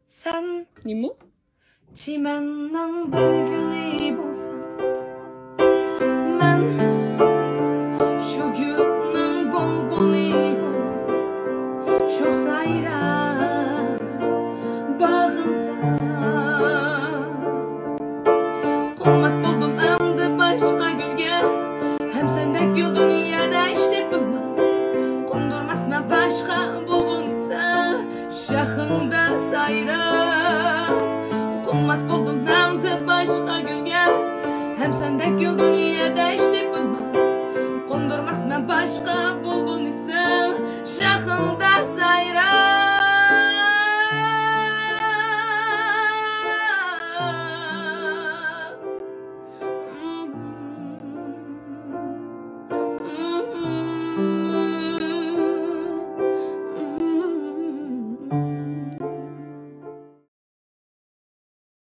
Sen Nima? çimendan bir gülü bolsam, men şu gülün bulbuli bolup çok sayrar bağımda. Konmaz buldum endi başka gülge, hem sendek gül dünyada işte bulmaz. Kondurmaz ben başka bulbun ise şahında sayrar. Konmaz buldum endi başka gülge, hem sendek gül dünyada işte bulmaz. Kondurmaz ben başka bulbun ise şahında sayrar.